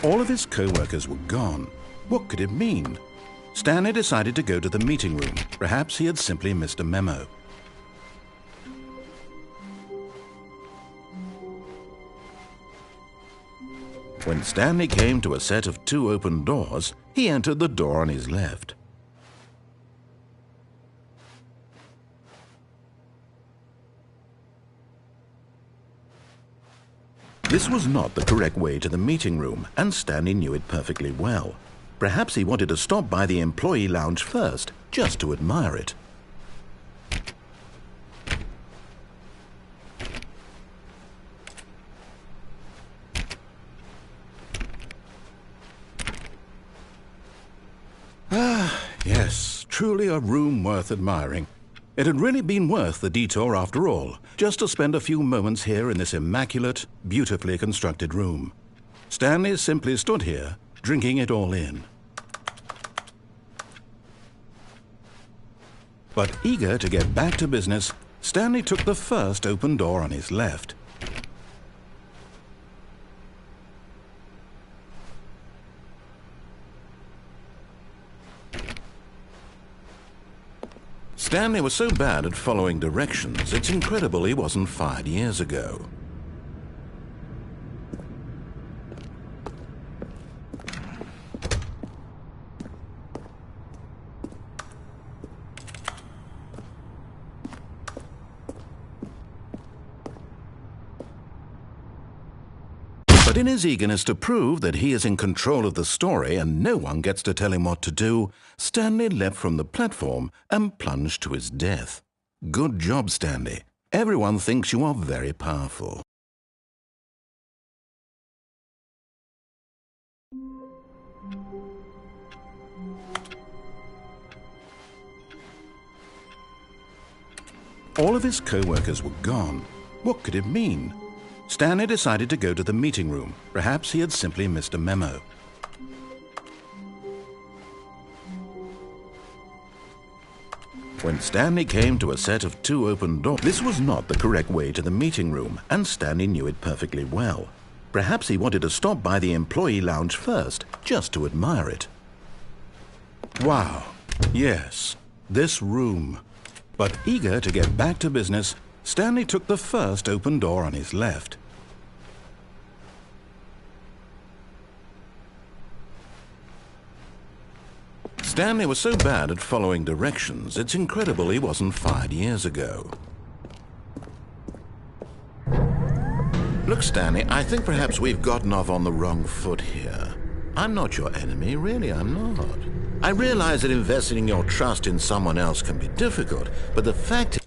All of his co-workers were gone. What could it mean? Stanley decided to go to the meeting room. Perhaps he had simply missed a memo. When Stanley came to a set of 2 open doors, he entered the door on his left. This was not the correct way to the meeting room, and Stanley knew it perfectly well. Perhaps he wanted to stop by the employee lounge first, just to admire it. Yes, truly a room worth admiring. It had really been worth the detour after all, just to spend a few moments here in this immaculate, beautifully constructed room. Stanley simply stood here, drinking it all in. But eager to get back to business, Stanley took the first open door on his left. Stanley was so bad at following directions, it's incredible he wasn't fired years ago. But in his eagerness to prove that he is in control of the story and no one gets to tell him what to do, Stanley leapt from the platform and plunged to his death. Good job, Stanley. Everyone thinks you are very powerful. All of his co-workers were gone. What could it mean? Stanley decided to go to the meeting room. Perhaps he had simply missed a memo. When Stanley came to a set of 2 open doors, this was not the correct way to the meeting room, and Stanley knew it perfectly well. Perhaps he wanted to stop by the employee lounge first, just to admire it. Wow, yes, this room. But eager to get back to business, Stanley took the first open door on his left. Stanley was so bad at following directions, it's incredible he wasn't fired years ago. Look, Stanley, I think perhaps we've gotten off on the wrong foot here. I'm not your enemy, really, I'm not. I realize that investing your trust in someone else can be difficult, but the fact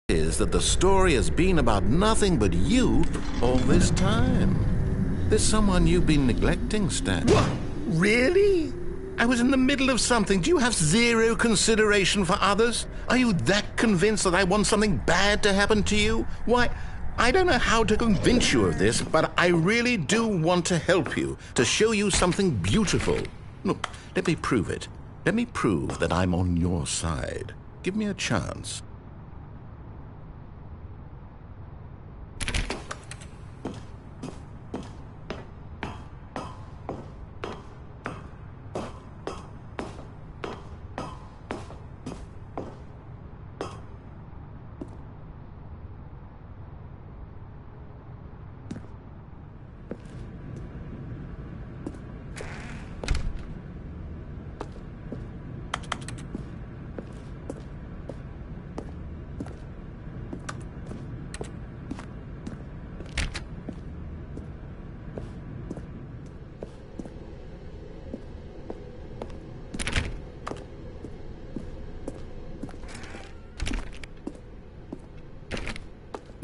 is that the story has been about nothing but you all this time. There's someone you've been neglecting, Stan. What? Really? I was in the middle of something. Do you have zero consideration for others? Are you that convinced that I want something bad to happen to you? Why, I don't know how to convince you of this, but I really do want to help you, to show you something beautiful. Look, let me prove it. Let me prove that I'm on your side. Give me a chance.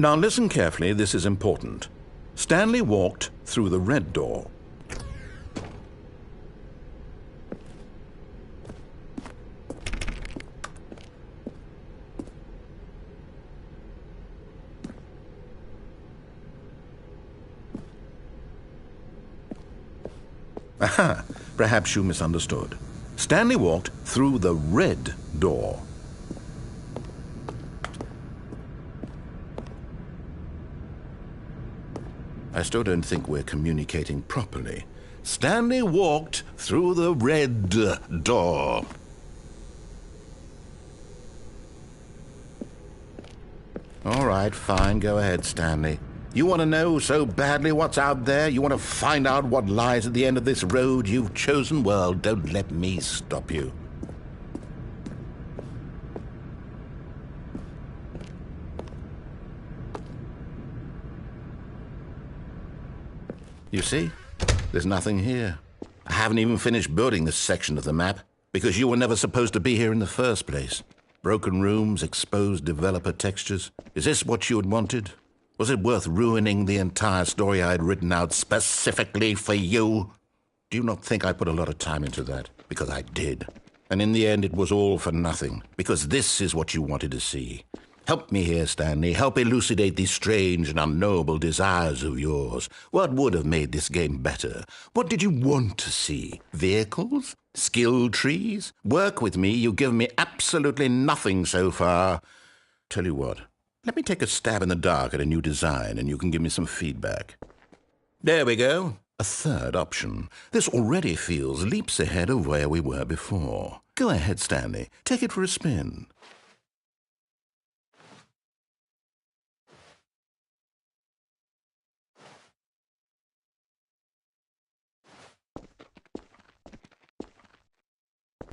Now listen carefully, this is important. Stanley walked through the red door. Aha, perhaps you misunderstood. Stanley walked through the red door. I still don't think we're communicating properly. Stanley walked through the red door. All right, fine. Go ahead, Stanley. You want to know so badly what's out there? You want to find out what lies at the end of this road you've chosen? Well, don't let me stop you. You see? There's nothing here. I haven't even finished building this section of the map because you were never supposed to be here in the first place. Broken rooms, exposed developer textures. Is this what you had wanted? Was it worth ruining the entire story I had written out specifically for you? Do you not think I put a lot of time into that? Because I did. And in the end, it was all for nothing. Because this is what you wanted to see. Help me here, Stanley. Help elucidate these strange and unknowable desires of yours. What would have made this game better? What did you want to see? Vehicles? Skill trees? Work with me. You've given me absolutely nothing so far. Tell you what. Let me take a stab in the dark at a new design, and you can give me some feedback. There we go. A third option. This already feels leaps ahead of where we were before. Go ahead, Stanley. Take it for a spin.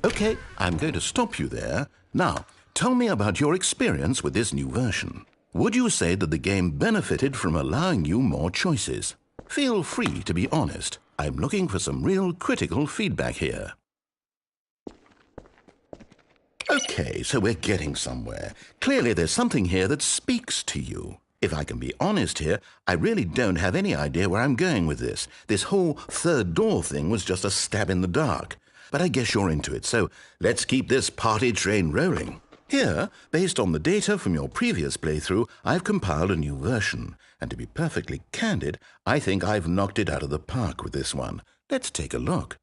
Okay, I'm going to stop you there. Now, tell me about your experience with this new version. Would you say that the game benefited from allowing you more choices? Feel free to be honest. I'm looking for some real critical feedback here. Okay, so we're getting somewhere. Clearly there's something here that speaks to you. If I can be honest here, I really don't have any idea where I'm going with this. This whole third door thing was just a stab in the dark. But I guess you're into it, so let's keep this party train rolling. Here, based on the data from your previous playthrough, I've compiled a new version. And to be perfectly candid, I think I've knocked it out of the park with this one. Let's take a look.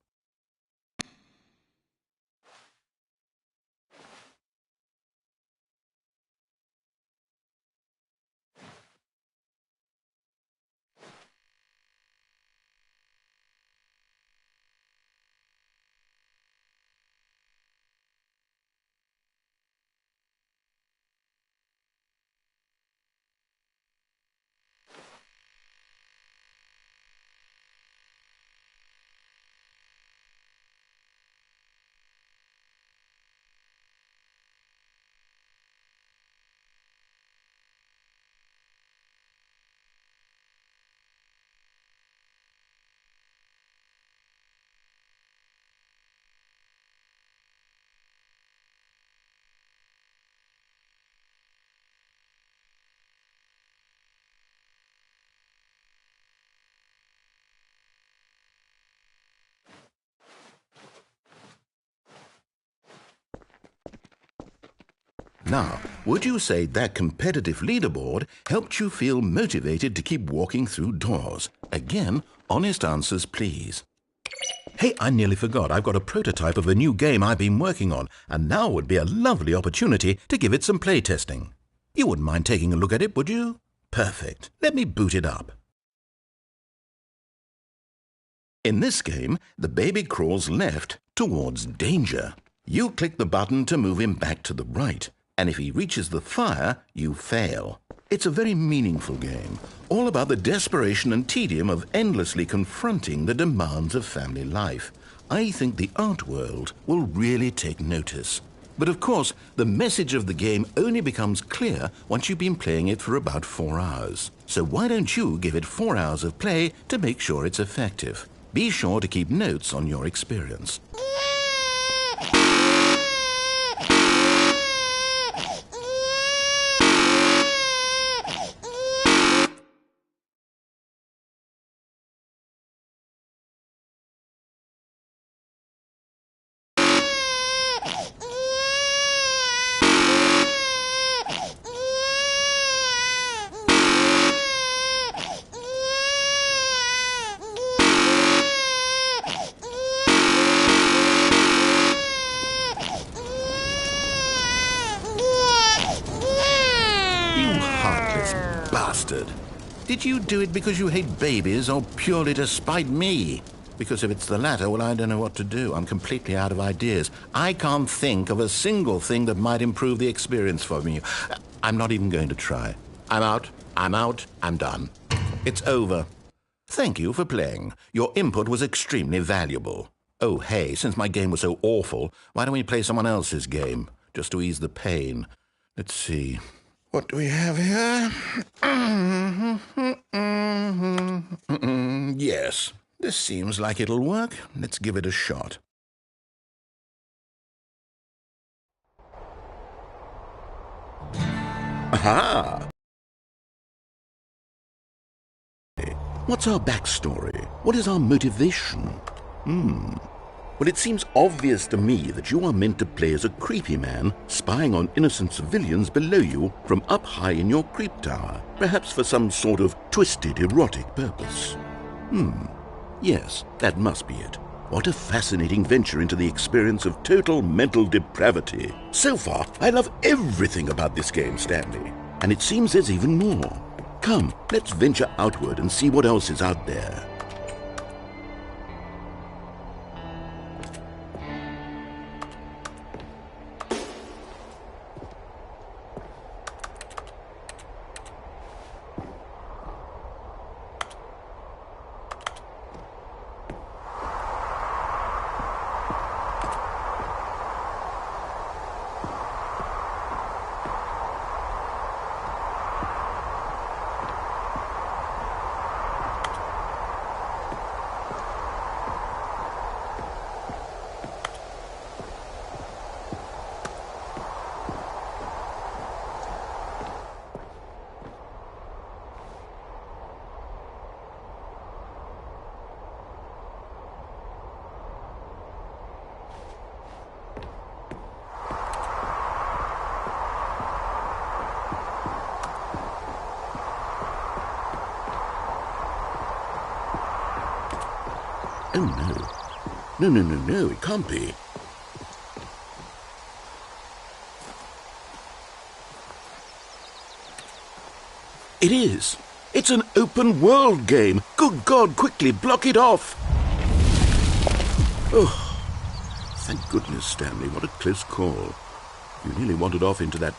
Now, would you say that competitive leaderboard helped you feel motivated to keep walking through doors? Again, honest answers, please. Hey, I nearly forgot. I've got a prototype of a new game I've been working on, and now would be a lovely opportunity to give it some playtesting. You wouldn't mind taking a look at it, would you? Perfect. Let me boot it up. In this game, the baby crawls left towards danger. You click the button to move him back to the right. And if he reaches the fire, you fail. It's a very meaningful game, all about the desperation and tedium of endlessly confronting the demands of family life. I think the art world will really take notice. But of course, the message of the game only becomes clear once you've been playing it for about 4 hours. So why don't you give it 4 hours of play to make sure it's effective? Be sure to keep notes on your experience. bastard! Did you do it because you hate babies or purely to spite me? Because if it's the latter, well, I don't know what to do. I'm completely out of ideas. I can't think of a single thing that might improve the experience for me. I'm not even going to try. I'm out. I'm done. It's over. Thank you for playing. Your input was extremely valuable. Oh, hey, since my game was so awful, why don't we play someone else's game, just to ease the pain? Let's see. What do we have here? Yes, this seems like it'll work. Let's give it a shot. Aha! What's our backstory? What is our motivation? Well, it seems obvious to me that you are meant to play as a creepy man spying on innocent civilians below you from up high in your creep tower, perhaps for some sort of twisted erotic purpose. Yes, that must be it. What a fascinating venture into the experience of total mental depravity. So far, I love everything about this game, Stanley. And it seems there's even more. Come, let's venture outward and see what else is out there. Oh, no. No, it can't be. It is. It's an open world game. Good God, quickly block it off. Oh, thank goodness, Stanley. What a close call. You nearly wandered off into that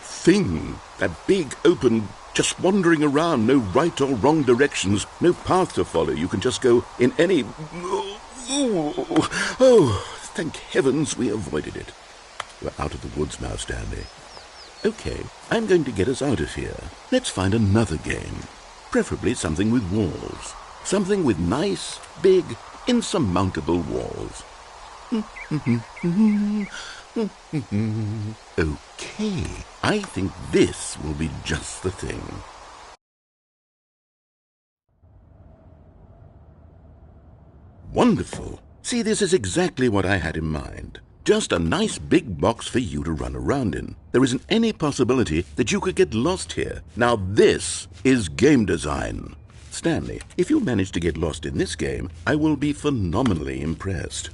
thing. That big, open, just wandering around. No right or wrong directions. No path to follow. You can just go in any... Oh, thank heavens we avoided it. We're out of the woods now, Stanley. Okay, I'm going to get us out of here. Let's find another game. Preferably something with walls. Something with nice, big, insurmountable walls. Okay, I think this will be just the thing. Wonderful. See, this is exactly what I had in mind. Just a nice big box for you to run around in. There isn't any possibility that you could get lost here. Now this is game design. Stanley, if you manage to get lost in this game, I will be phenomenally impressed.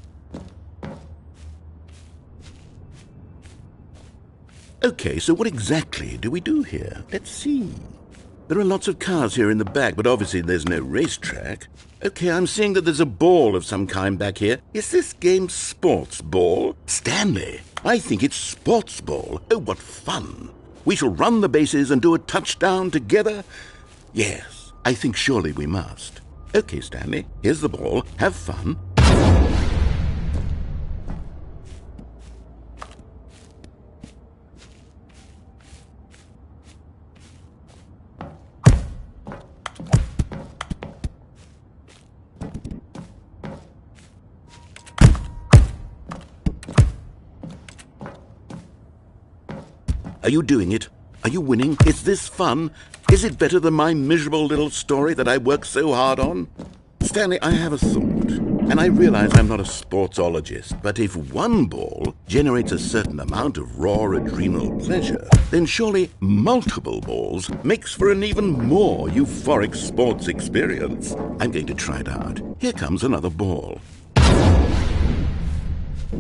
Okay, so what exactly do we do here? Let's see. There are lots of cars here in the back, but obviously there's no racetrack. Okay, I'm seeing that there's a ball of some kind back here. Is this game sports ball? Stanley, I think it's sports ball. Oh, what fun. We shall run the bases and do a touchdown together? Yes, I think surely we must. Okay, Stanley, here's the ball. Have fun. Are you doing it? Are you winning? Is this fun? Is it better than my miserable little story that I worked so hard on? Stanley, I have a thought, and I realize I'm not a sportsologist, but if one ball generates a certain amount of raw adrenal pleasure, then surely multiple balls makes for an even more euphoric sports experience. I'm going to try it out. Here comes another ball.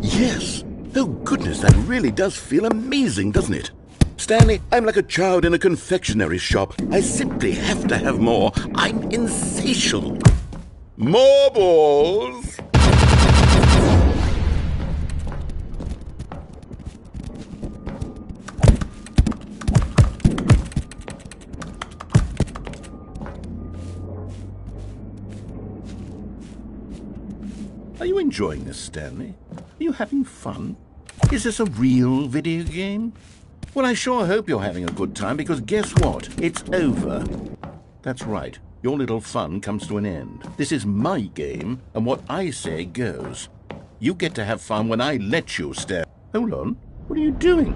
Yes! Oh goodness, that really does feel amazing, doesn't it? Stanley, I'm like a child in a confectionery shop. I simply have to have more. I'm insatiable. More balls! Are you enjoying this, Stanley? Are you having fun? Is this a real video game? Well, I sure hope you're having a good time, because guess what? It's over. That's right. Your little fun comes to an end. This is my game, and what I say goes. You get to have fun when I let you, Stanley. Hold on. What are you doing?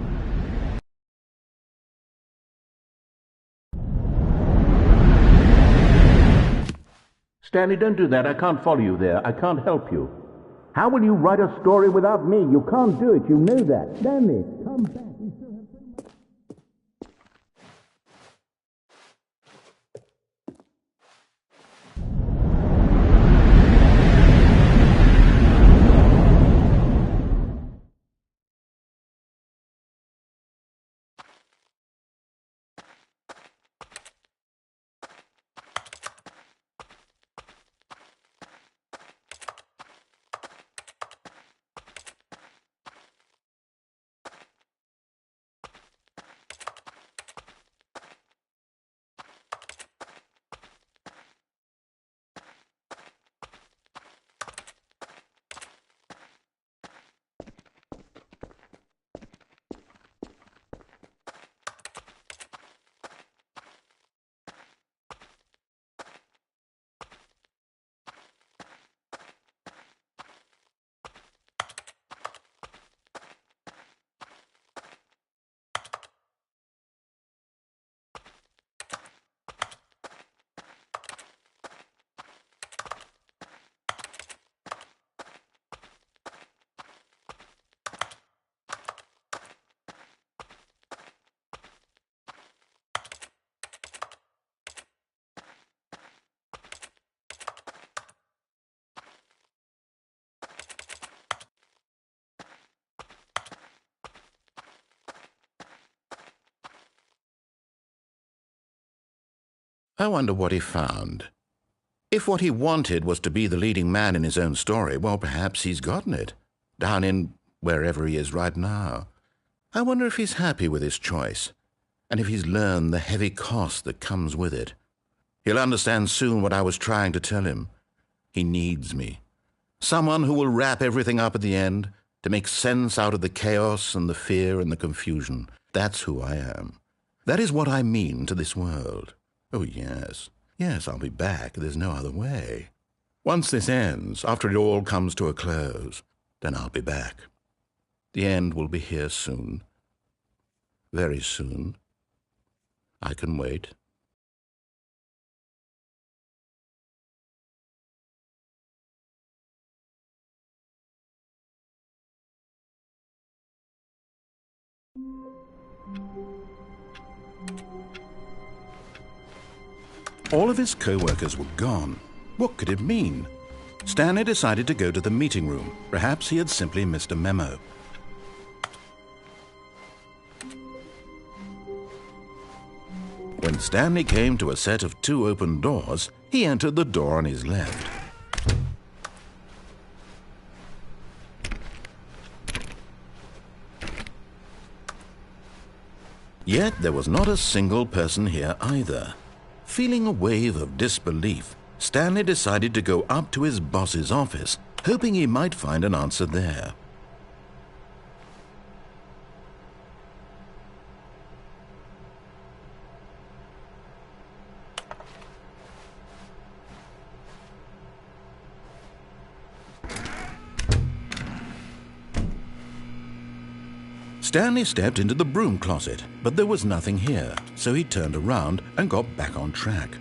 Stanley, don't do that. I can't follow you there. I can't help you. How will you write a story without me? You can't do it. You know that. Stanley, come back. We still have so much. I wonder what he found. If what he wanted was to be the leading man in his own story, well, perhaps he's gotten it, down in wherever he is right now. I wonder if he's happy with his choice, and if he's learned the heavy cost that comes with it. He'll understand soon what I was trying to tell him. He needs me. Someone who will wrap everything up at the end, to make sense out of the chaos and the fear and the confusion. That's who I am. That is what I mean to this world. Oh, yes. Yes, I'll be back. There's no other way. Once this ends, after it all comes to a close, then I'll be back. The end will be here soon. Very soon. I can wait. All of his co-workers were gone. What could it mean? Stanley decided to go to the meeting room. Perhaps he had simply missed a memo. When Stanley came to a set of 2 open doors, he entered the door on his left. Yet there was not a single person here either. Feeling a wave of disbelief, Stanley decided to go up to his boss's office, hoping he might find an answer there. Stanley stepped into the broom closet, but there was nothing here, so he turned around and got back on track.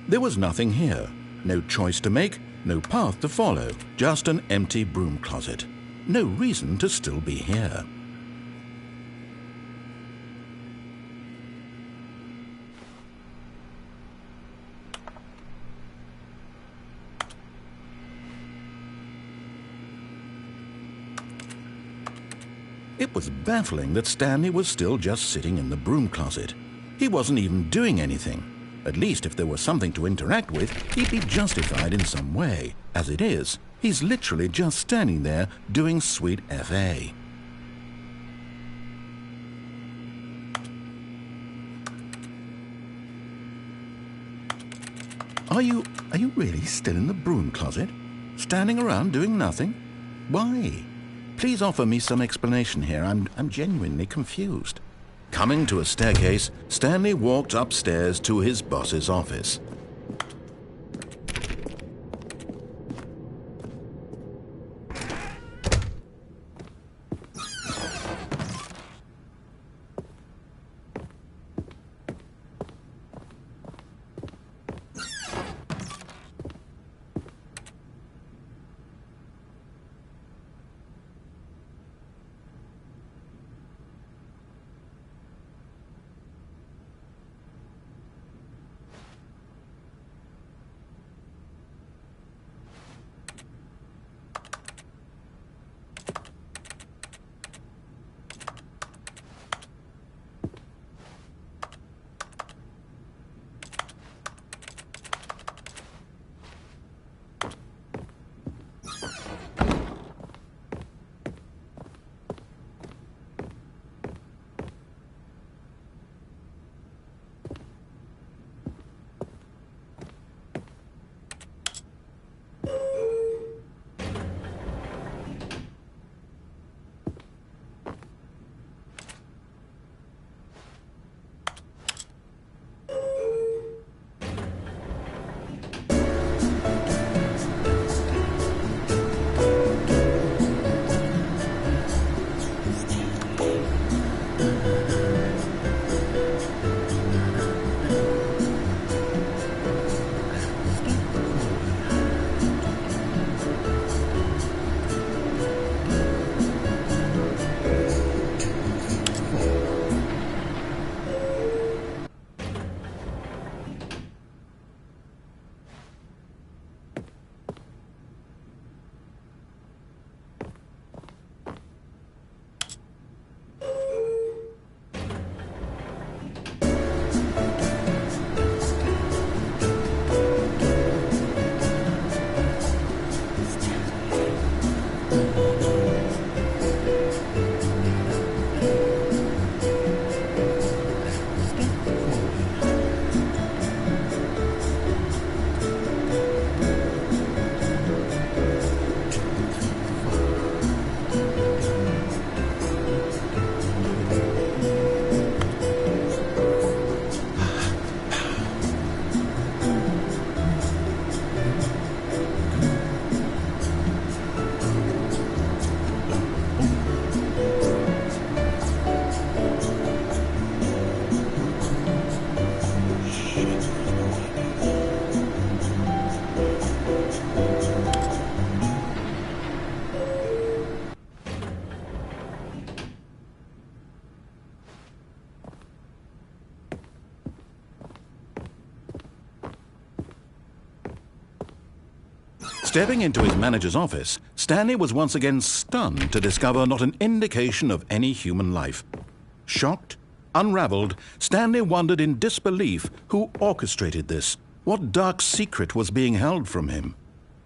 There was nothing here, no choice to make, no path to follow, just an empty broom closet. No reason to still be here. It was baffling that Stanley was still just sitting in the broom closet. He wasn't even doing anything. At least if there was something to interact with, he'd be justified in some way. As it is, he's literally just standing there doing sweet FA. Are you really still in the broom closet? Standing around doing nothing? Why? Please offer me some explanation here. I'm genuinely confused. Coming to a staircase, Stanley walked upstairs to his boss's office. Stepping into his manager's office, Stanley was once again stunned to discover not an indication of any human life. Shocked, unraveled, Stanley wondered in disbelief who orchestrated this. What dark secret was being held from him?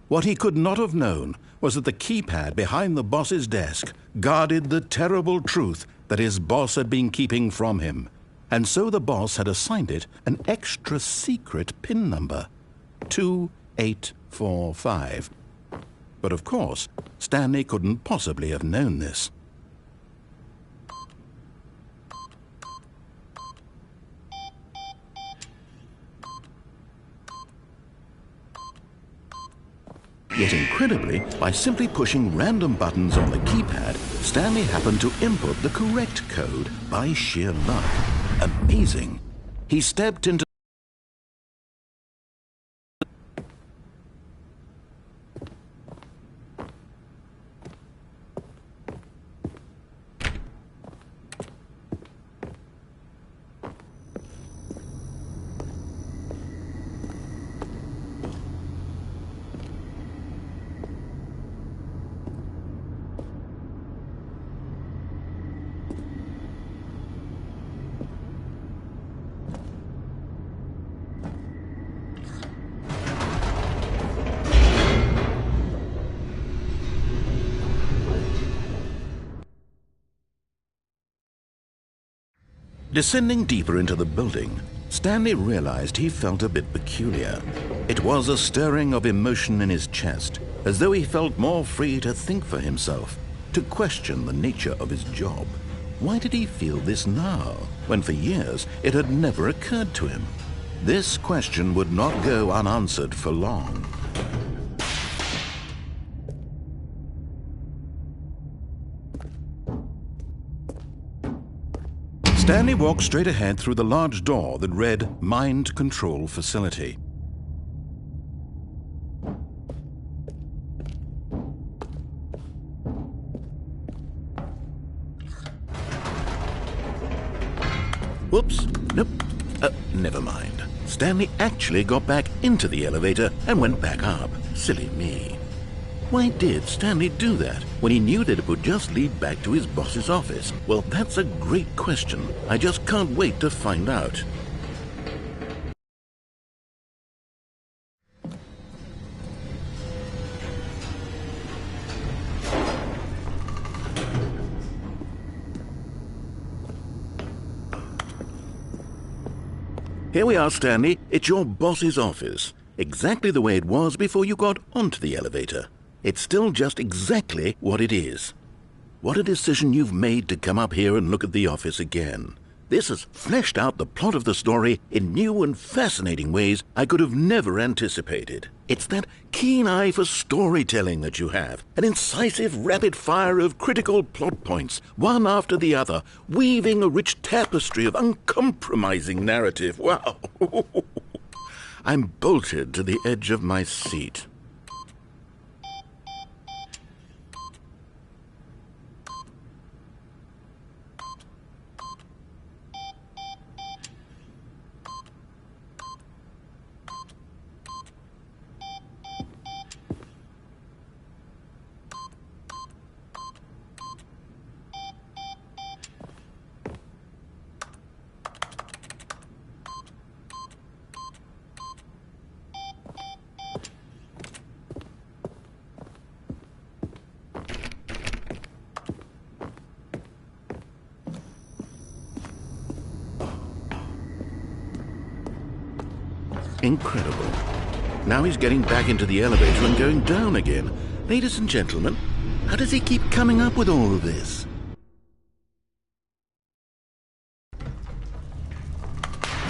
What he could not have known was that the keypad behind the boss's desk guarded the terrible truth that his boss had been keeping from him. And so the boss had assigned it an extra secret PIN number, 2845. But of course, Stanley couldn't possibly have known this. Yet incredibly, by simply pushing random buttons on the keypad, Stanley happened to input the correct code by sheer luck. Amazing. He stepped into Descending deeper into the building, Stanley realized he felt a bit peculiar. It was a stirring of emotion in his chest, as though he felt more free to think for himself, to question the nature of his job. Why did he feel this now, when for years it had never occurred to him? This question would not go unanswered for long. Stanley walked straight ahead through the large door that read Mind Control Facility. Whoops, nope, never mind. Stanley actually got back into the elevator and went back up. Silly me. Why did Stanley do that when he knew that it would just lead back to his boss's office? Well, that's a great question. I just can't wait to find out. Here we are, Stanley. It's your boss's office. Exactly the way it was before you got onto the elevator. It's still just exactly what it is. What a decision you've made to come up here and look at the office again. This has fleshed out the plot of the story in new and fascinating ways I could have never anticipated. It's that keen eye for storytelling that you have, an incisive rapid fire of critical plot points, one after the other, weaving a rich tapestry of uncompromising narrative. Wow! I'm bolted to the edge of my seat. Incredible. Now he's getting back into the elevator and going down again. Ladies and gentlemen, how does he keep coming up with all of this?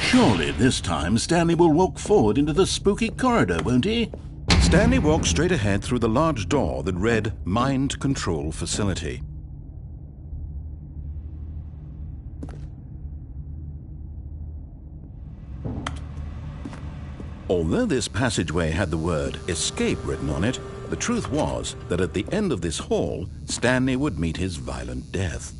Surely this time Stanley will walk forward into the spooky corridor, won't he? Stanley walked straight ahead through the large door that read Mind Control Facility. Although this passageway had the word escape written on it, the truth was that at the end of this hall, Stanley would meet his violent death.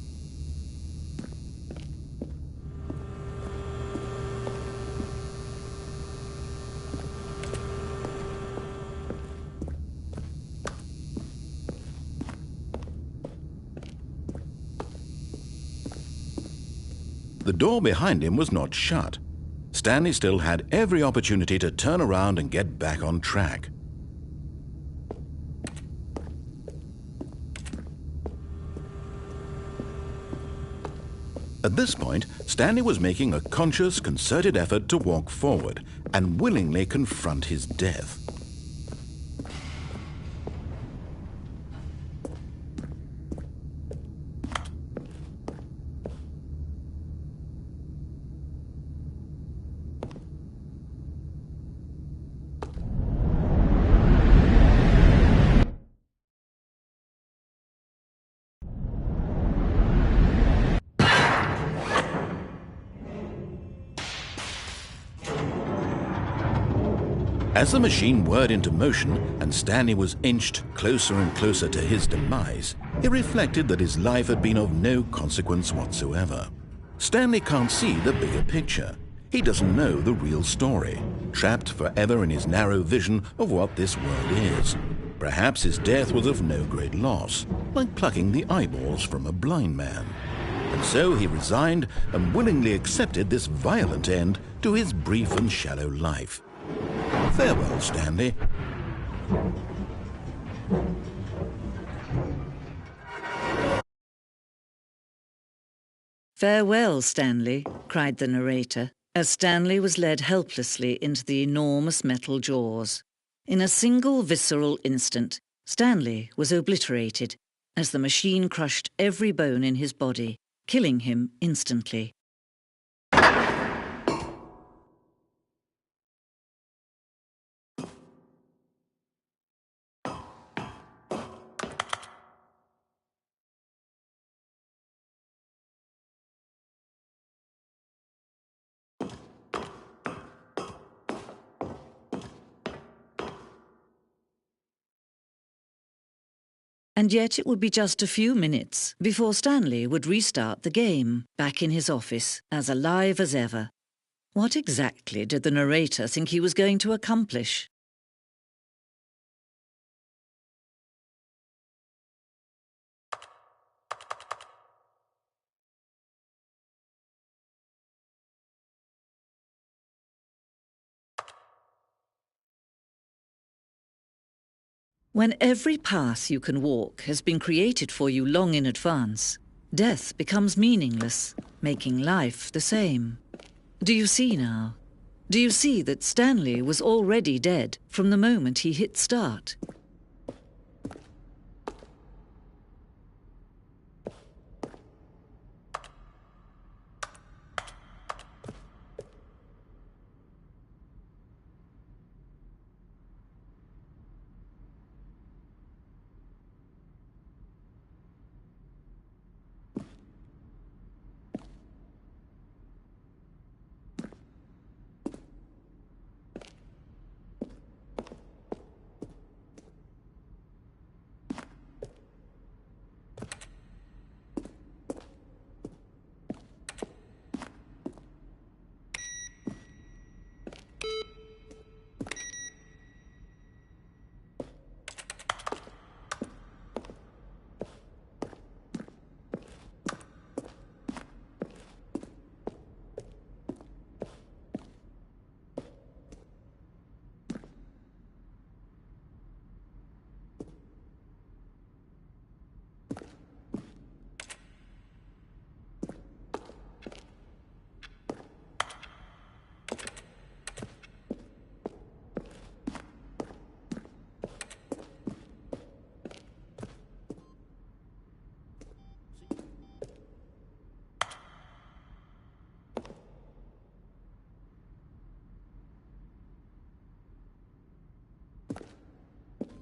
The door behind him was not shut. Stanley still had every opportunity to turn around and get back on track. At this point, Stanley was making a conscious, concerted effort to walk forward and willingly confront his death. As the machine whirred into motion and Stanley was inched closer and closer to his demise, he reflected that his life had been of no consequence whatsoever. Stanley can't see the bigger picture. He doesn't know the real story, trapped forever in his narrow vision of what this world is. Perhaps his death was of no great loss, like plucking the eyeballs from a blind man. And so he resigned and willingly accepted this violent end to his brief and shallow life. Farewell, Stanley. "Farewell, Stanley," cried the narrator, as Stanley was led helplessly into the enormous metal jaws. In a single visceral instant, Stanley was obliterated as the machine crushed every bone in his body, killing him instantly. And yet it would be just a few minutes before Stanley would restart the game, back in his office, as alive as ever. What exactly did the narrator think he was going to accomplish? When every path you can walk has been created for you long in advance, death becomes meaningless, making life the same. Do you see now? Do you see that Stanley was already dead from the moment he hit start?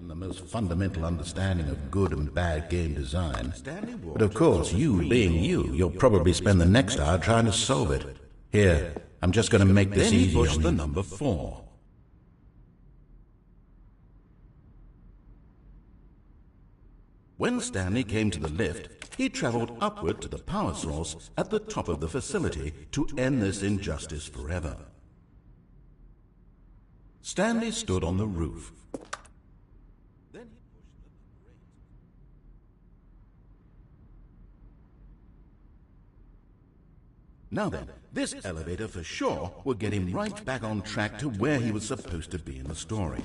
The most fundamental understanding of good and bad game design. But of course, you being you, you'll probably spend the next hour trying to solve it. Here, I'm just going to make this easy. Then he pushed the number 4. When Stanley came to the lift, he traveled upward to the power source at the top of the facility to end this injustice forever. Stanley stood on the roof. Now then, this elevator for sure will get him right back on track to where he was supposed to be in the story.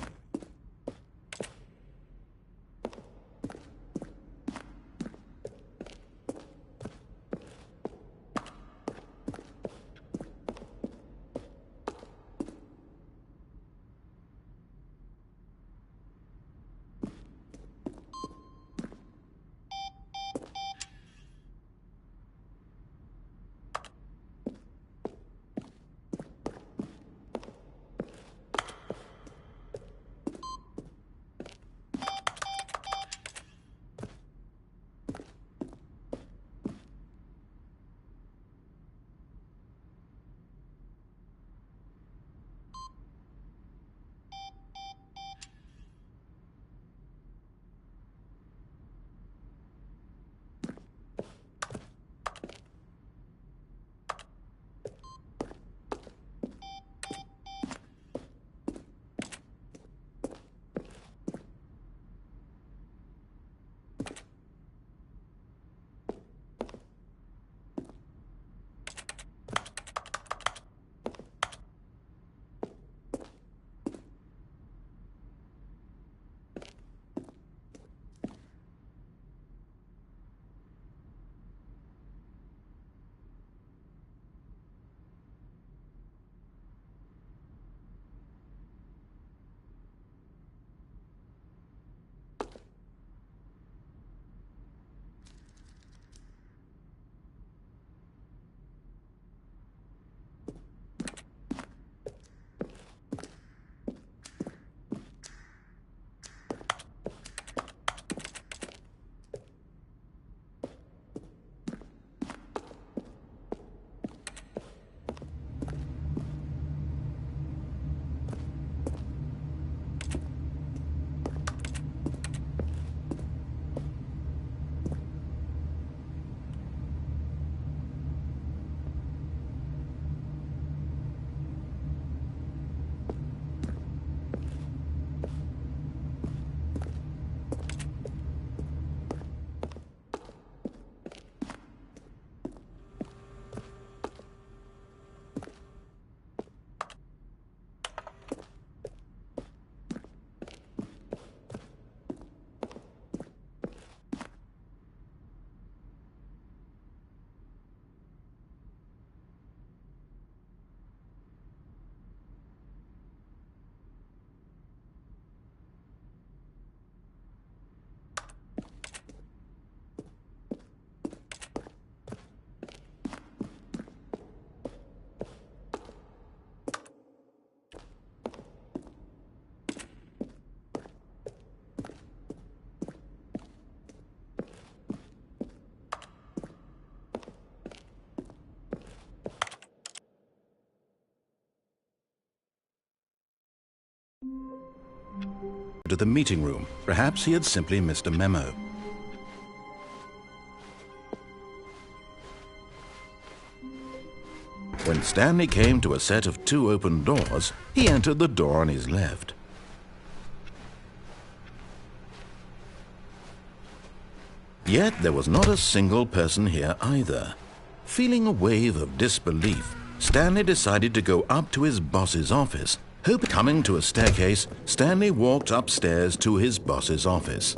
arrived at the meeting room. Perhaps he had simply missed a memo. When Stanley came to a set of 2 open doors, he entered the door on his left. Yet there was not a single person here either. Feeling a wave of disbelief, Stanley decided to go up to his boss's office. Coming to a staircase, Stanley walked upstairs to his boss's office.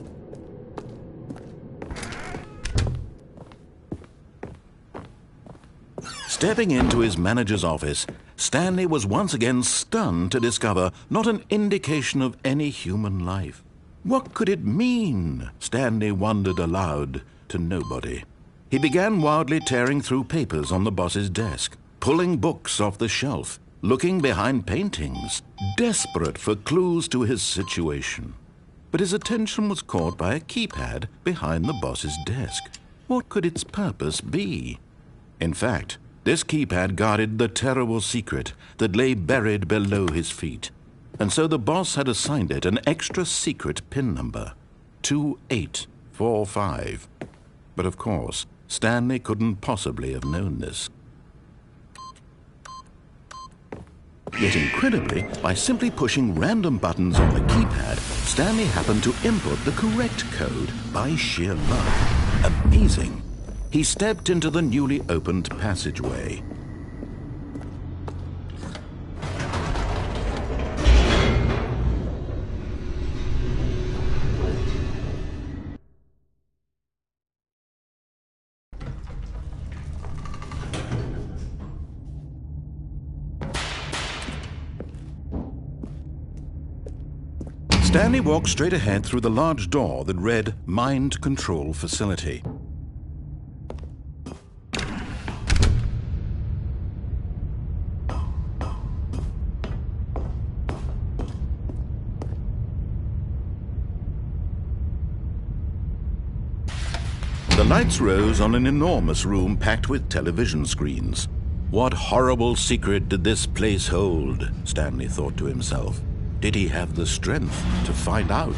Stepping into his manager's office, Stanley was once again stunned to discover not an indication of any human life. What could it mean? Stanley wondered aloud to nobody. He began wildly tearing through papers on the boss's desk, pulling books off the shelf, looking behind paintings, desperate for clues to his situation. But his attention was caught by a keypad behind the boss's desk. What could its purpose be? In fact, this keypad guarded the terrible secret that lay buried below his feet. And so the boss had assigned it an extra secret PIN number, 2845. But of course, Stanley couldn't possibly have known this. Yet incredibly, by simply pushing random buttons on the keypad, Stanley happened to input the correct code by sheer luck. Amazing. He stepped into the newly opened passageway. Stanley walked straight ahead through the large door that read Mind Control Facility. The lights rose on an enormous room packed with television screens. What horrible secret did this place hold? Stanley thought to himself. Did he have the strength to find out?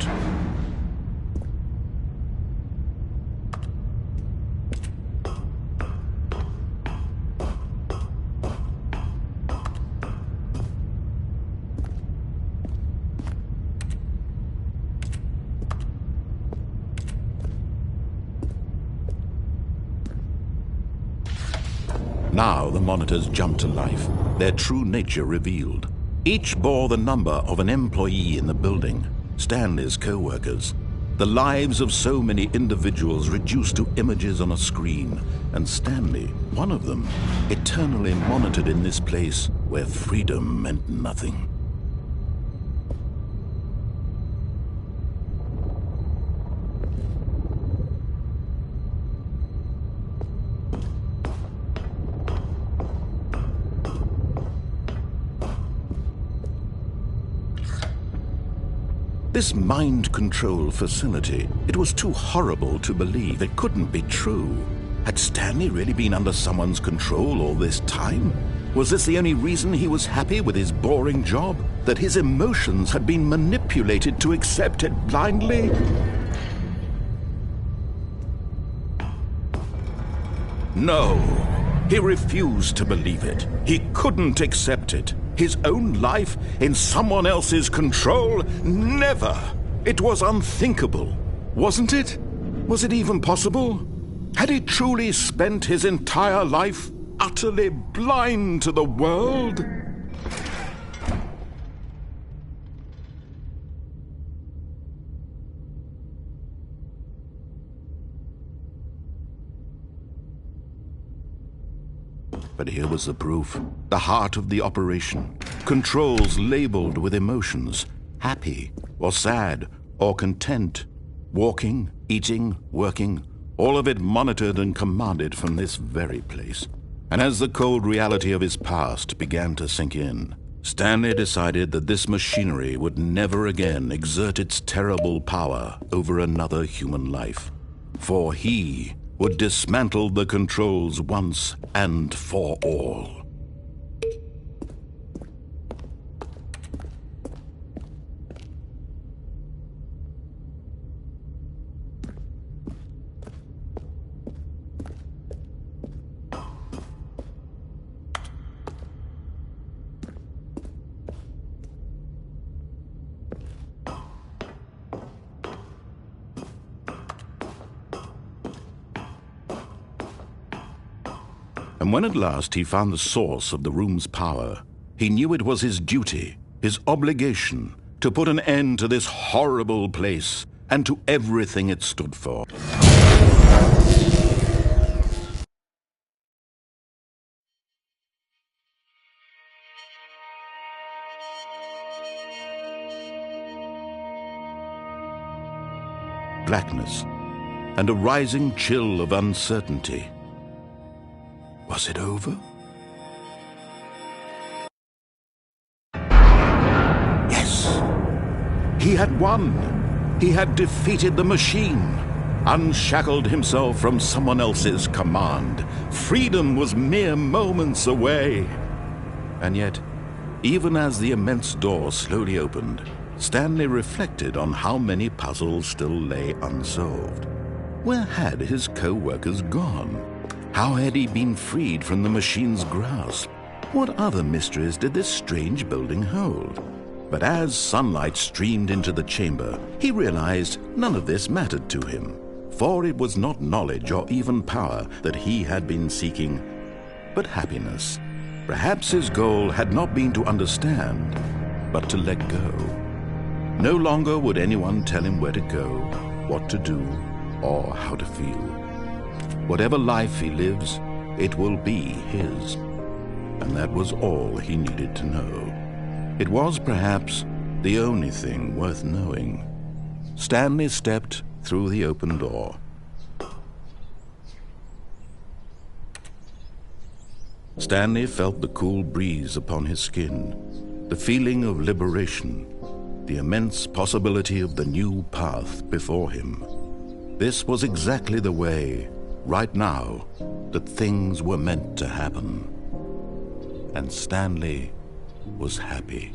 Now the monitors jumped to life, their true nature revealed. Each bore the number of an employee in the building, Stanley's co-workers. The lives of so many individuals reduced to images on a screen, and Stanley, one of them, eternally monitored in this place where freedom meant nothing. This mind control facility, it was too horrible to believe. It couldn't be true. Had Stanley really been under someone's control all this time? Was this the only reason he was happy with his boring job? That his emotions had been manipulated to accept it blindly? No, he refused to believe it. He couldn't accept it. His own life in someone else's control? Never! It was unthinkable, wasn't it? Was it even possible? Had he truly spent his entire life utterly blind to the world? But here was the proof, the heart of the operation. Controls labeled with emotions, happy or sad or content. Walking, eating, working, all of it monitored and commanded from this very place. And as the cold reality of his past began to sink in, Stanley decided that this machinery would never again exert its terrible power over another human life. For he would dismantle the controls once and for all. And when at last he found the source of the room's power, he knew it was his duty, his obligation, to put an end to this horrible place and to everything it stood for. Blackness and a rising chill of uncertainty. Was it over? Yes! He had won! He had defeated the machine, unshackled himself from someone else's command. Freedom was mere moments away. And yet, even as the immense door slowly opened, Stanley reflected on how many puzzles still lay unsolved. Where had his co-workers gone? How had he been freed from the machine's grasp? What other mysteries did this strange building hold? But as sunlight streamed into the chamber, he realized none of this mattered to him, for it was not knowledge or even power that he had been seeking, but happiness. Perhaps his goal had not been to understand, but to let go. No longer would anyone tell him where to go, what to do, or how to feel. Whatever life he lives, it will be his. And that was all he needed to know. It was perhaps the only thing worth knowing. Stanley stepped through the open door. Stanley felt the cool breeze upon his skin, the feeling of liberation, the immense possibility of the new path before him. This was exactly the way, right now, that things were meant to happen. And Stanley was happy.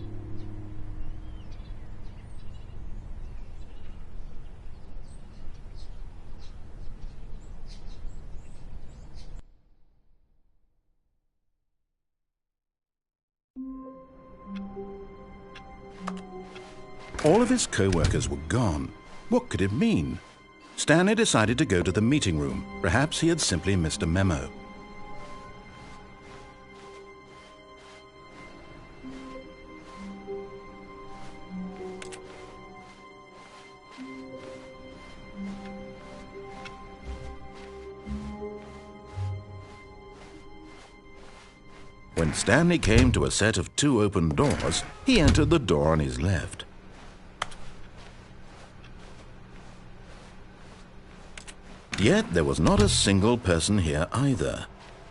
All of his co-workers were gone. What could it mean? Stanley decided to go to the meeting room. Perhaps he had simply missed a memo. When Stanley came to a set of 2 open doors, he entered the door on his left. Yet there was not a single person here either.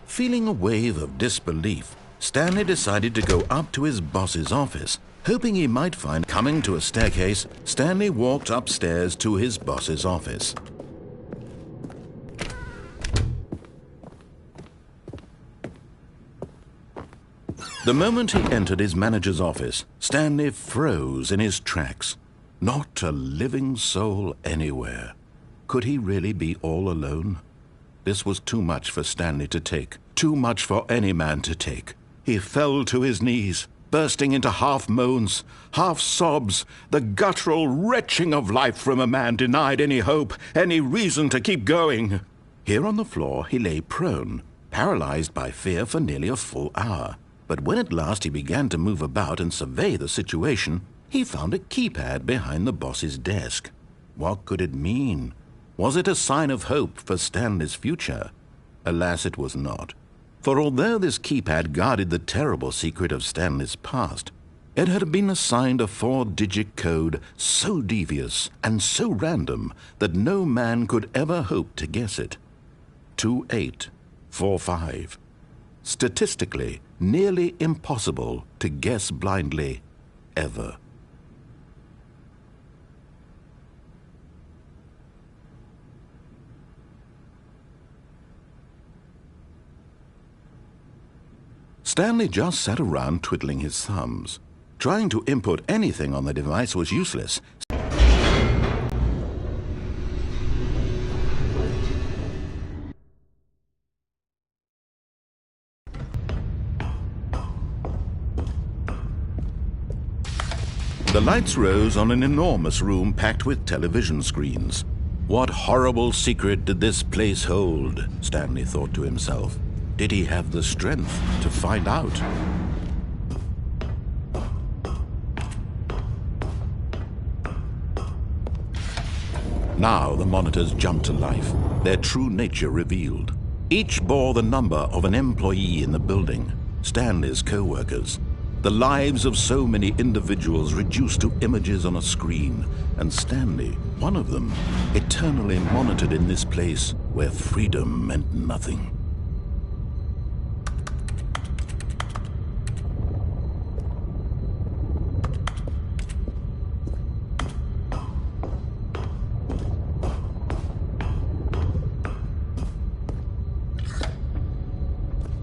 Feeling a wave of disbelief, Stanley decided to go up to his boss's office, hoping he might find. Coming to a staircase, Stanley walked upstairs to his boss's office. The moment he entered his manager's office, Stanley froze in his tracks. Not a living soul anywhere. Could he really be all alone? This was too much for Stanley to take, too much for any man to take. He fell to his knees, bursting into half moans, half sobs, the guttural retching of life from a man denied any hope, any reason to keep going. Here on the floor he lay prone, paralyzed by fear for nearly a full hour. But when at last he began to move about and survey the situation, he found a keypad behind the boss's desk. What could it mean? Was it a sign of hope for Stanley's future? Alas, it was not. For although this keypad guarded the terrible secret of Stanley's past, it had been assigned a 4-digit code so devious and so random that no man could ever hope to guess it. 2845. Statistically, nearly impossible to guess blindly, ever. Stanley just sat around twiddling his thumbs. Trying to input anything on the device was useless. The lights rose on an enormous room packed with television screens. What horrible secret did this place hold? Stanley thought to himself. did he have the strength to find out? Now the monitors jumped to life, their true nature revealed. Each bore the number of an employee in the building, Stanley's co-workers. The lives of so many individuals reduced to images on a screen, and Stanley, one of them, eternally monitored in this place where freedom meant nothing.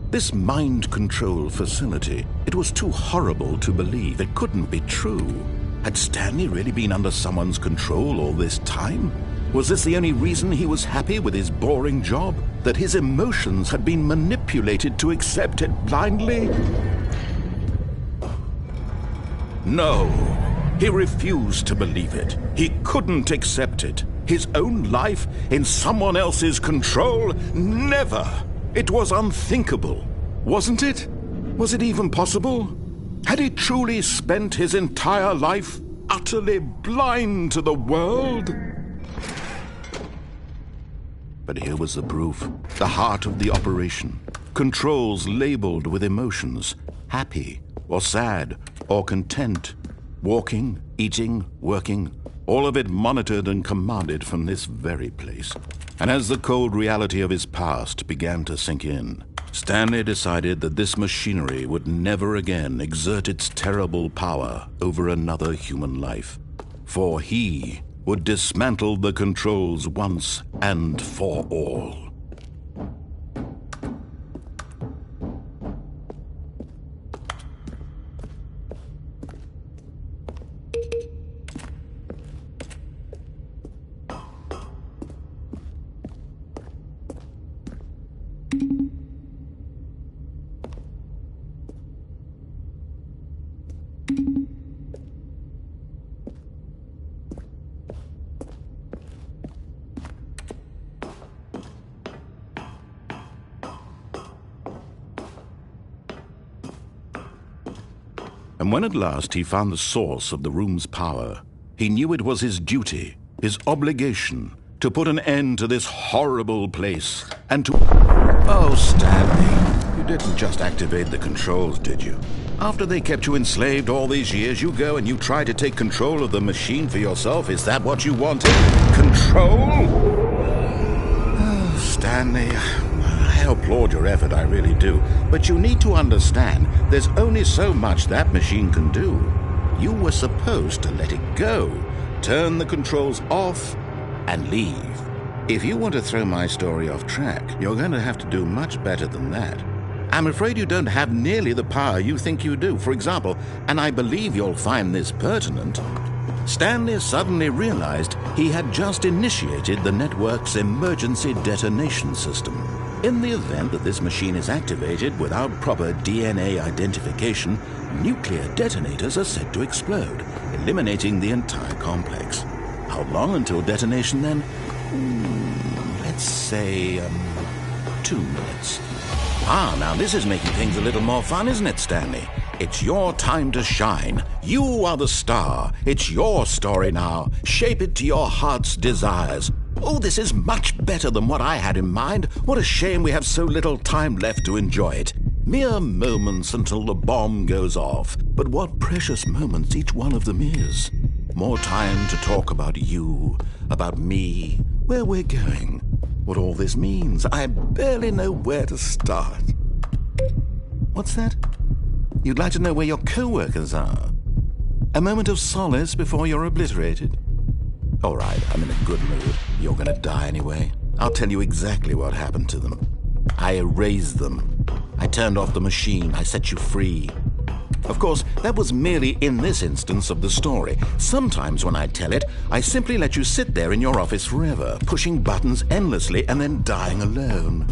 This mind control facility, it was too horrible to believe. It couldn't be true. Had Stanley really been under someone's control all this time? Was this the only reason he was happy with his boring job? That his emotions had been manipulated to accept it blindly? No, he refused to believe it. He couldn't accept it. His own life in someone else's control? Never! It was unthinkable, wasn't it? Was it even possible? Had he truly spent his entire life utterly blind to the world? But here was the proof, the heart of the operation. Controls labeled with emotions, happy or sad or content, walking, eating, working, all of it monitored and commanded from this very place. And as the cold reality of his past began to sink in, Stanley decided that this machinery would never again exert its terrible power over another human life. For he would dismantle the controls once and for all. And when at last he found the source of the room's power, he knew it was his duty, his obligation, to put an end to this horrible place and to... Oh, Stanley, you didn't just activate the controls, did you? After they kept you enslaved all these years, you go and you try to take control of the machine for yourself? Is that what you wanted? Control? Oh, Stanley... I applaud your effort, I really do. But you need to understand, there's only so much that machine can do. You were supposed to let it go, turn the controls off, and leave. If you want to throw my story off track, you're going to have to do much better than that. I'm afraid you don't have nearly the power you think you do. For example, and I believe you'll find this pertinent, Stanley suddenly realized he had just initiated the network's emergency detonation system. In the event that this machine is activated without proper DNA identification, nuclear detonators are said to explode, eliminating the entire complex. How long until detonation then? Let's say, 2 minutes. Now this is making things a little more fun, isn't it, Stanley? It's your time to shine. You are the star. It's your story now. Shape it to your heart's desires. Oh, this is much better than what I had in mind. What a shame we have so little time left to enjoy it. Mere moments until the bomb goes off. But what precious moments each one of them is. More time to talk about you, about me, where we're going, what all this means. I barely know where to start. What's that? You'd like to know where your co-workers are? A moment of solace before you're obliterated? All right, I'm in a good mood. You're gonna die anyway. I'll tell you exactly what happened to them. I erased them. I turned off the machine. I set you free. Of course, that was merely in this instance of the story. Sometimes when I tell it, I simply let you sit there in your office forever, pushing buttons endlessly and then dying alone.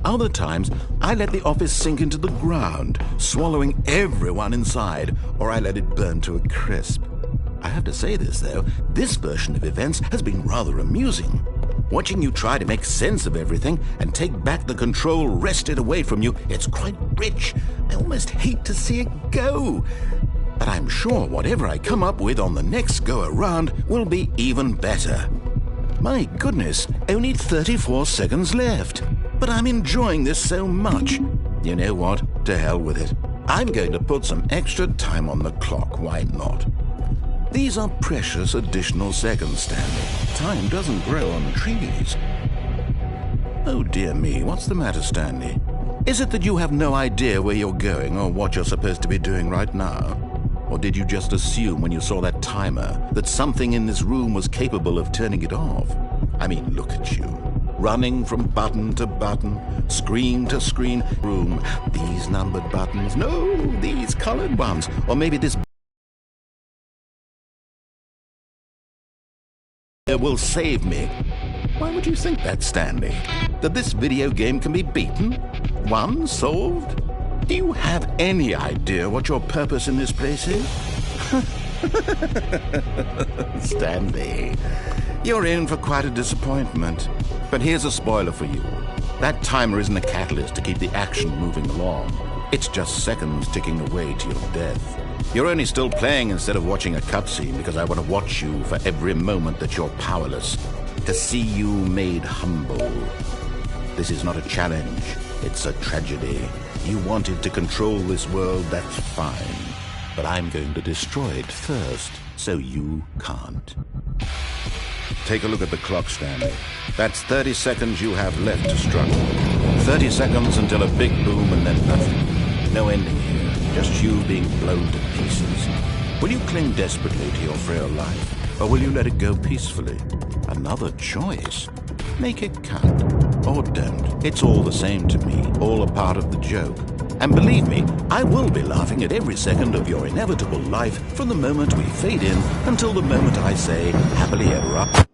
Other times, I let the office sink into the ground, swallowing everyone inside, or I let it burn to a crisp. I have to say this, though, this version of events has been rather amusing. Watching you try to make sense of everything and take back the control wrested away from you, it's quite rich. I almost hate to see it go. But I'm sure whatever I come up with on the next go-around will be even better. My goodness, only 34 seconds left. But I'm enjoying this so much. You know what? To hell with it. I'm going to put some extra time on the clock. Why not? These are precious additional seconds, Stanley. Time doesn't grow on trees. Oh dear me, what's the matter, Stanley? Is it that you have no idea where you're going or what you're supposed to be doing right now? Or did you just assume when you saw that timer that something in this room was capable of turning it off? I mean, look at you. Running from button to button, screen to screen. Room, these numbered buttons. No, these colored ones. Or maybe this will save me. Why would you think that, Stanley? That this video game can be beaten? Won? Solved? Do you have any idea what your purpose in this place is? Stanley, you're in for quite a disappointment. But here's a spoiler for you. That timer isn't a catalyst to keep the action moving along. It's just seconds ticking away to your death. You're only still playing instead of watching a cutscene because I want to watch you for every moment that you're powerless, to see you made humble. This is not a challenge, it's a tragedy. You wanted to control this world, that's fine. But I'm going to destroy it first, so you can't. Take a look at the clock, Stanley. That's 30 seconds you have left to struggle. 30 seconds until a big boom and then nothing. No ending here, just you being blown to pieces. Will you cling desperately to your frail life, or will you let it go peacefully? Another choice. Make it count. Or don't. It's all the same to me, all a part of the joke. And believe me, I will be laughing at every second of your inevitable life from the moment we fade in until the moment I say, happily ever after.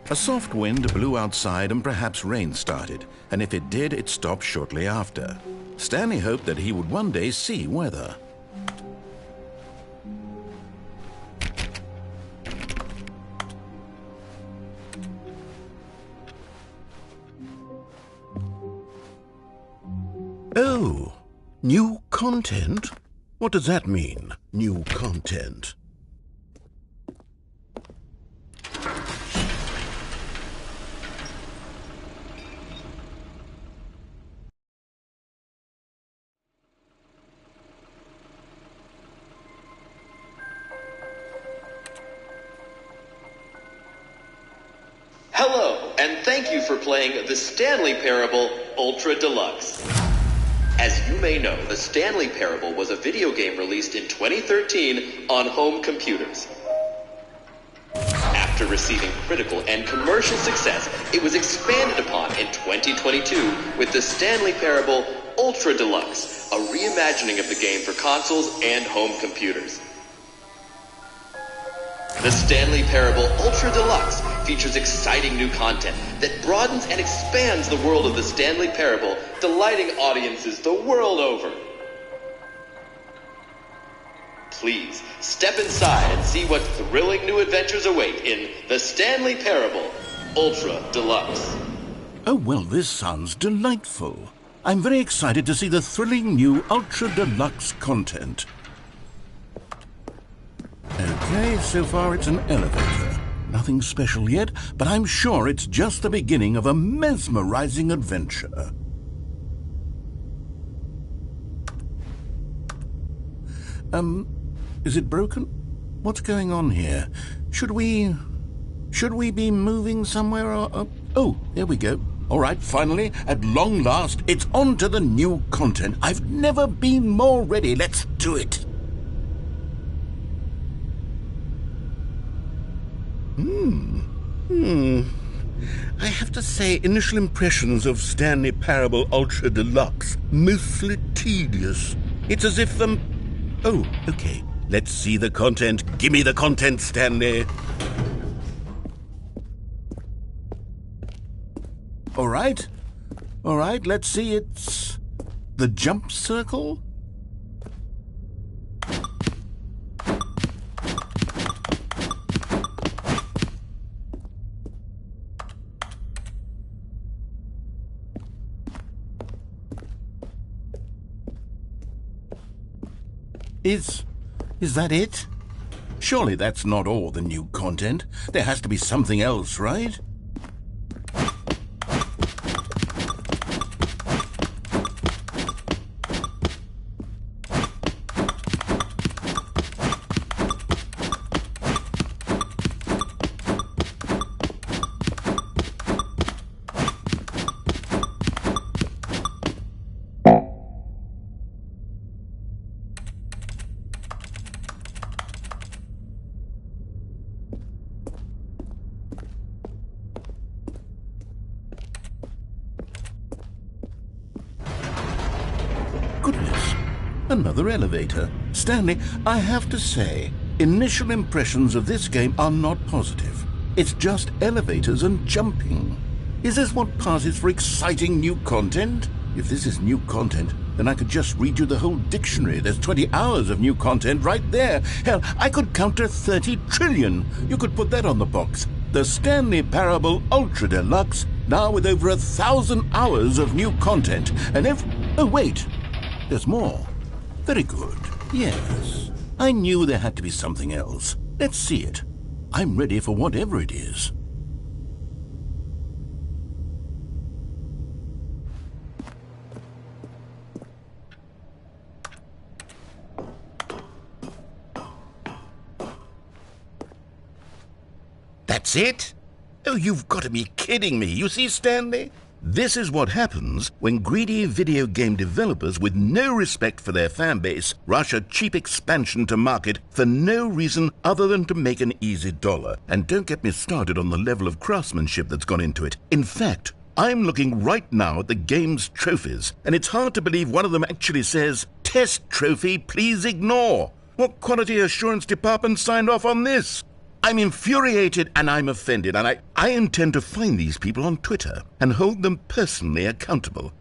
A soft wind blew outside and perhaps rain started, and if it did, it stopped shortly after. Stanley hoped that he would one day see weather. Oh, new content? What does that mean, new content? Hello, and thank you for playing The Stanley Parable Ultra Deluxe. As you may know, The Stanley Parable was a video game released in 2013 on home computers. After receiving critical and commercial success, it was expanded upon in 2022 with The Stanley Parable Ultra Deluxe, a reimagining of the game for consoles and home computers. The Stanley Parable Ultra Deluxe features exciting new content that broadens and expands the world of the Stanley Parable, delighting audiences the world over. Please step inside and see what thrilling new adventures await in The Stanley Parable Ultra Deluxe. Oh, well, this sounds delightful. I'm very excited to see the thrilling new Ultra Deluxe content. Okay, so far it's an elevator. Nothing special yet, but I'm sure it's just the beginning of a mesmerizing adventure. Is it broken? What's going on here? Should we be moving somewhere or... Oh, there we go. All right, finally, at long last, it's on to the new content. I've never been more ready. Let's do it. I have to say, initial impressions of Stanley Parable Ultra Deluxe, mostly tedious. It's as if, Oh, okay. Let's see the content. Give me the content, Stanley. All right, let's see. It's the jump circle. Is that it? Surely that's not all the new content. There has to be something else, right? Goodness, another elevator. Stanley, I have to say, initial impressions of this game are not positive. It's just elevators and jumping. Is this what passes for exciting new content? If this is new content, then I could just read you the whole dictionary. There's 20 hours of new content right there. Hell, I could count to 30 trillion. You could put that on the box. The Stanley Parable Ultra Deluxe, now with over 1,000 hours of new content. And if... Oh, wait. There's more. Very good. Yes. I knew there had to be something else. Let's see it. I'm ready for whatever it is. That's it? Oh, you've got to be kidding me. You see, Stanley? This is what happens when greedy video game developers with no respect for their fan base rush a cheap expansion to market for no reason other than to make an easy dollar. And don't get me started on the level of craftsmanship that's gone into it. In fact, I'm looking right now at the game's trophies, and it's hard to believe one of them actually says, "Test trophy, please ignore." What quality assurance department signed off on this? I'm infuriated and I'm offended, and I intend to find these people on Twitter and hold them personally accountable.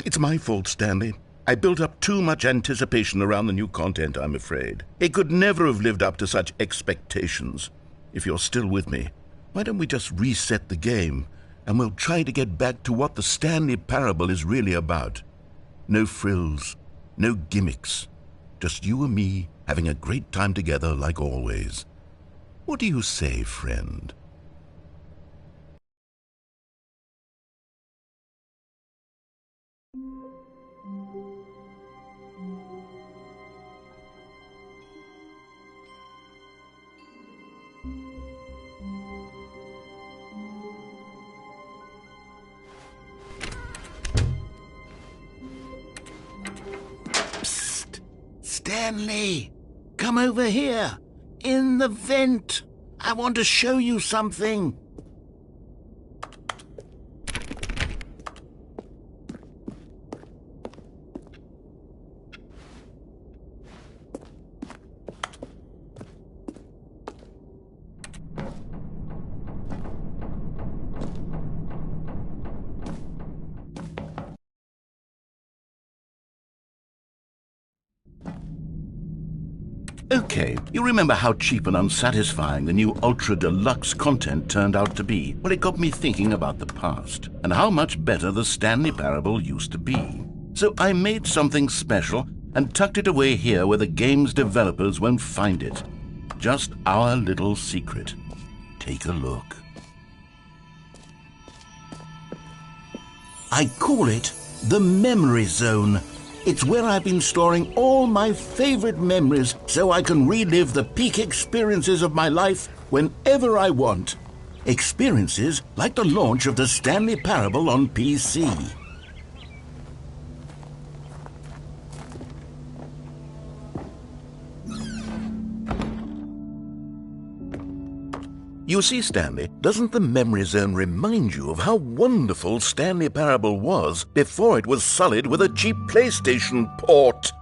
It's my fault, Stanley. I built up too much anticipation around the new content, I'm afraid. It could never have lived up to such expectations. If you're still with me, why don't we just reset the game, and we'll try to get back to what the Stanley Parable is really about. No frills, no gimmicks. Just you and me having a great time together like always. What do you say, friend? Psst! Stanley! Come over here! In the vent! I want to show you something. Okay, you remember how cheap and unsatisfying the new Ultra Deluxe content turned out to be? Well, it got me thinking about the past, and how much better the Stanley Parable used to be. So I made something special and tucked it away here where the game's developers won't find it. Just our little secret. Take a look. I call it the Memory Zone. It's where I've been storing all my favorite memories so I can relive the peak experiences of my life whenever I want. Experiences like the launch of the Stanley Parable on PC. You see, Stanley, doesn't the Memory Zone remind you of how wonderful Stanley Parable was before it was sullied with a cheap PlayStation port?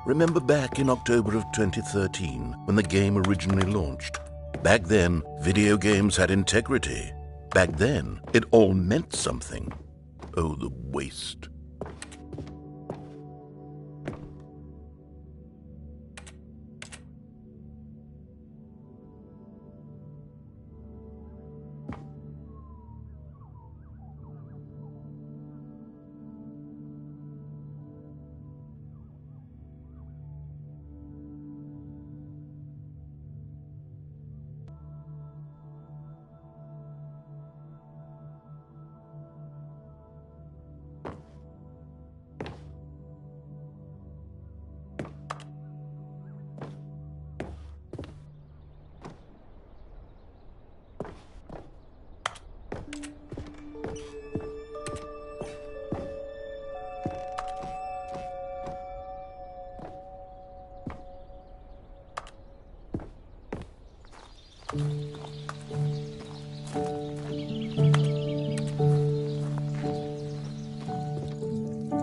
Remember back in October of 2013, when the game originally launched? Back then, video games had integrity. Back then, it all meant something. Oh, the waste.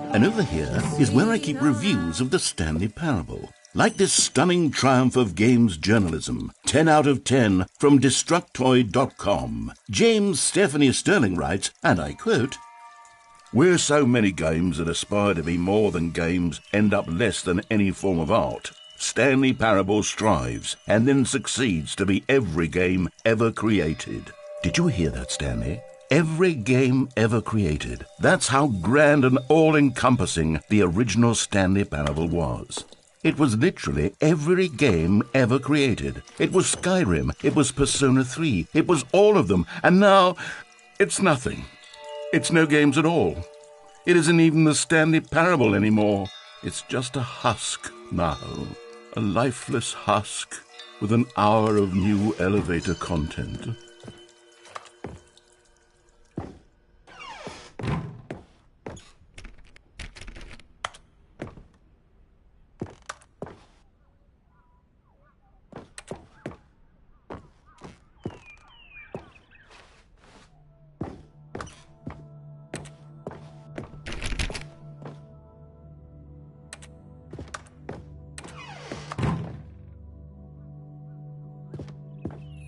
And over here is where I keep reviews of the Stanley Parable. Like this stunning triumph of games journalism, 10 out of 10 from Destructoid.com. James Stephanie Sterling writes, and I quote, "Where so many games that aspire to be more than games end up less than any form of art, Stanley Parable strives and then succeeds to be every game ever created." Did you hear that, Stanley? every game ever created. That's how grand and all-encompassing the original Stanley Parable was. It was literally every game ever created. It was Skyrim, it was Persona 3, it was all of them, and now it's nothing. It's no games at all. It isn't even the Stanley Parable anymore. It's just a husk now, a lifeless husk with an hour of new elevator content.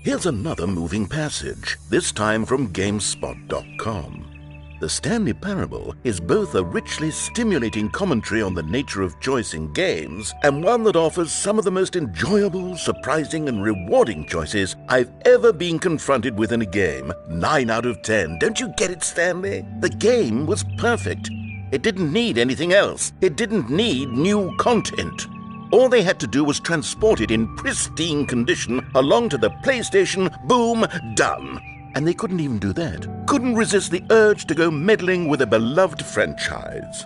Here's another moving passage, this time from GameSpot.com. The Stanley Parable is both a richly stimulating commentary on the nature of choice in games and one that offers some of the most enjoyable, surprising, and rewarding choices I've ever been confronted with in a game. 9 out of 10. Don't you get it, Stanley? The game was perfect. It didn't need anything else. It didn't need new content. All they had to do was transport it in pristine condition along to the PlayStation, boom, done. And they couldn't even do that. Couldn't resist the urge to go meddling with a beloved franchise.